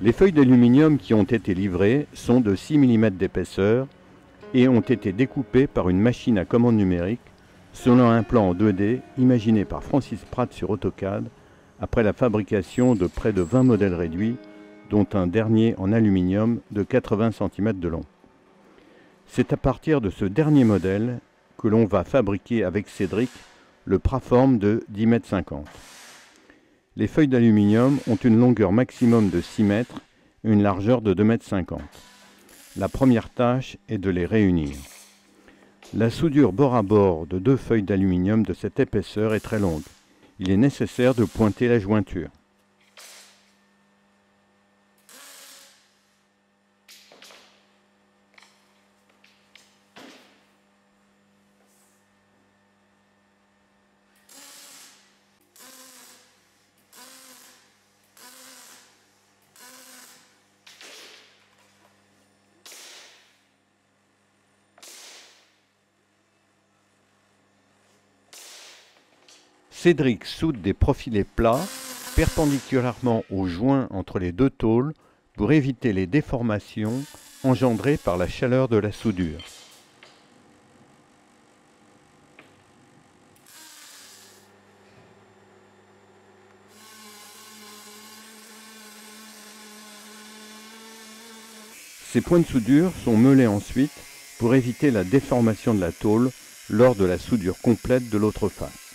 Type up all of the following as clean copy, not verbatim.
Les feuilles d'aluminium qui ont été livrées sont de 6 mm d'épaisseur et ont été découpées par une machine à commande numérique selon un plan en 2D imaginé par Francis Pratt sur AutoCAD après la fabrication de près de 20 modèles réduits, dont un dernier en aluminium de 80 cm de long. C'est à partir de ce dernier modèle que l'on va fabriquer avec Cédric le Praform de 10,50 m. Les feuilles d'aluminium ont une longueur maximum de 6 mètres et une largeur de 2,50 m. La première tâche est de les réunir. La soudure bord à bord de 2 feuilles d'aluminium de cette épaisseur est très longue. Il est nécessaire de pointer la jointure. Cédric soude des profilés plats perpendiculairement aux joints entre les 2 tôles pour éviter les déformations engendrées par la chaleur de la soudure. Ces points de soudure sont meulés ensuite pour éviter la déformation de la tôle lors de la soudure complète de l'autre face.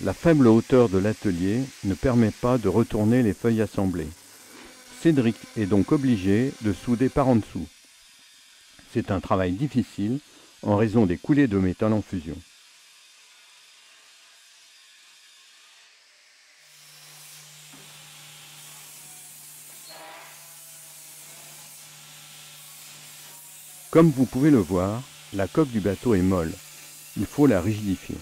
La faible hauteur de l'atelier ne permet pas de retourner les feuilles assemblées. Cédric est donc obligé de souder par en dessous. C'est un travail difficile en raison des coulées de métal en fusion. Comme vous pouvez le voir, la coque du bateau est molle. Il faut la rigidifier.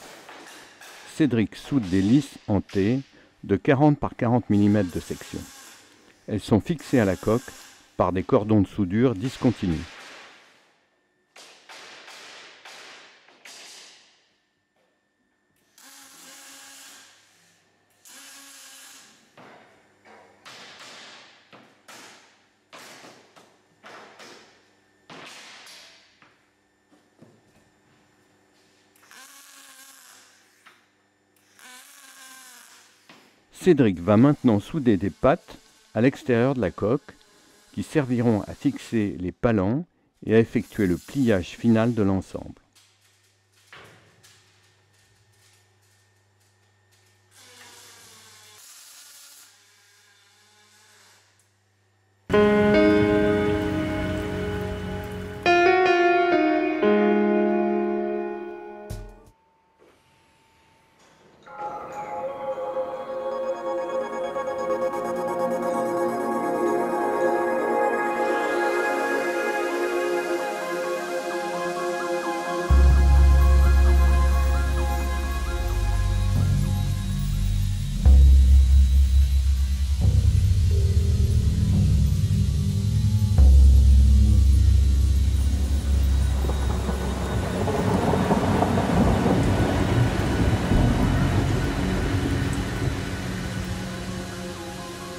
Cédric soude des lisses en T de 40 par 40 mm de section. Elles sont fixées à la coque par des cordons de soudure discontinus. Cédric va maintenant souder des pattes à l'extérieur de la coque qui serviront à fixer les palans et à effectuer le pliage final de l'ensemble.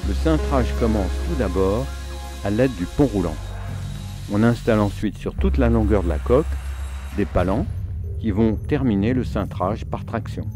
Le cintrage commence tout d'abord à l'aide du pont roulant. On installe ensuite sur toute la longueur de la coque des palans qui vont terminer le cintrage par traction.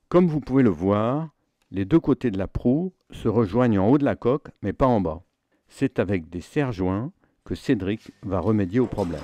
Comme vous pouvez le voir, les deux côtés de la proue se rejoignent en haut de la coque, mais pas en bas. C'est avec des serre-joints que Cédric va remédier au problème.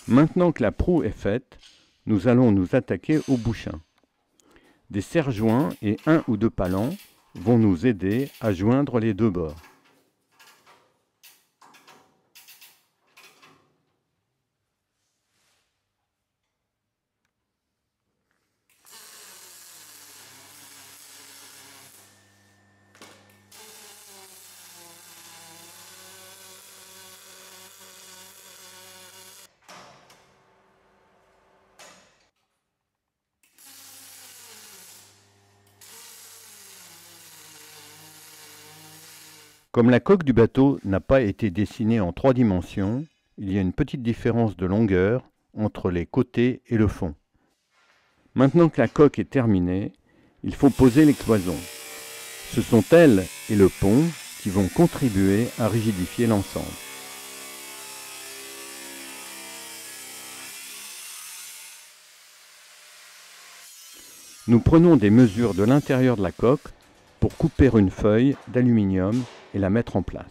Maintenant que la proue est faite, nous allons nous attaquer au bouchin. Des serre-joints et un ou deux palans vont nous aider à joindre les deux bords. Comme la coque du bateau n'a pas été dessinée en 3 dimensions, il y a une petite différence de longueur entre les côtés et le fond. Maintenant que la coque est terminée, il faut poser les cloisons. Ce sont elles et le pont qui vont contribuer à rigidifier l'ensemble. Nous prenons des mesures de l'intérieur de la coque pour couper une feuille d'aluminium et la mettre en place.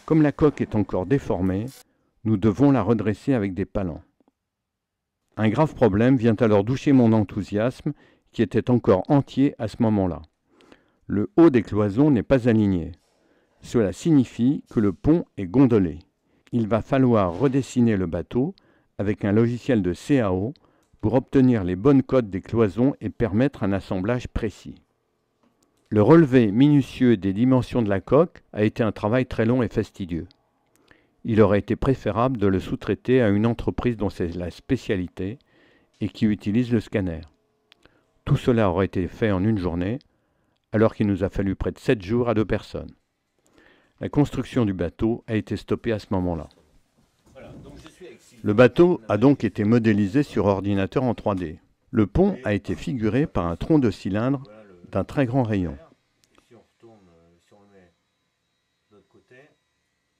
Comme la coque est encore déformée, nous devons la redresser avec des palans. Un grave problème vient alors doucher mon enthousiasme qui était encore entier à ce moment-là. Le haut des cloisons n'est pas aligné. Cela signifie que le pont est gondolé. Il va falloir redessiner le bateau avec un logiciel de CAO pour obtenir les bonnes cotes des cloisons et permettre un assemblage précis. Le relevé minutieux des dimensions de la coque a été un travail très long et fastidieux. Il aurait été préférable de le sous-traiter à une entreprise dont c'est la spécialité et qui utilise le scanner. Tout cela aurait été fait en une journée, alors qu'il nous a fallu près de 7 jours à 2 personnes. La construction du bateau a été stoppée à ce moment-là. Le bateau a donc été modélisé sur ordinateur en 3D. Le pont a été figuré par un tronc de cylindre d'un très grand rayon. Si on retourne, si on le met de l'autre côté,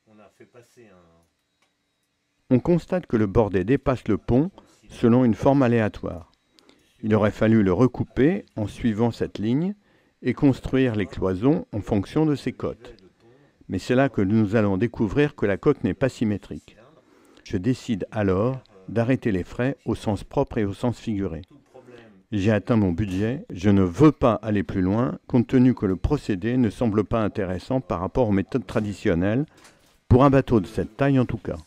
on a fait passer On constate que le bordé dépasse le pont selon une forme aléatoire. Il aurait fallu le recouper en suivant cette ligne et construire les cloisons en fonction de ces côtes. Mais c'est là que nous allons découvrir que la coque n'est pas symétrique. Je décide alors d'arrêter les frais au sens propre et au sens figuré. J'ai atteint mon budget, je ne veux pas aller plus loin, compte tenu que le procédé ne semble pas intéressant par rapport aux méthodes traditionnelles, pour un bateau de cette taille en tout cas.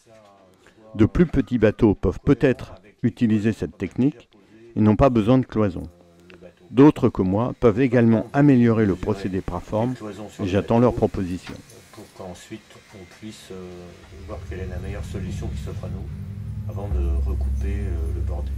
De plus petits bateaux peuvent peut-être utiliser cette technique et n'ont pas besoin de cloisons. D'autres que moi peuvent également améliorer le procédé Praform et j'attends leurs propositions. pour qu'ensuite on puisse voir quelle est la meilleure solution qui s'offre à nous avant de recouper le bordé.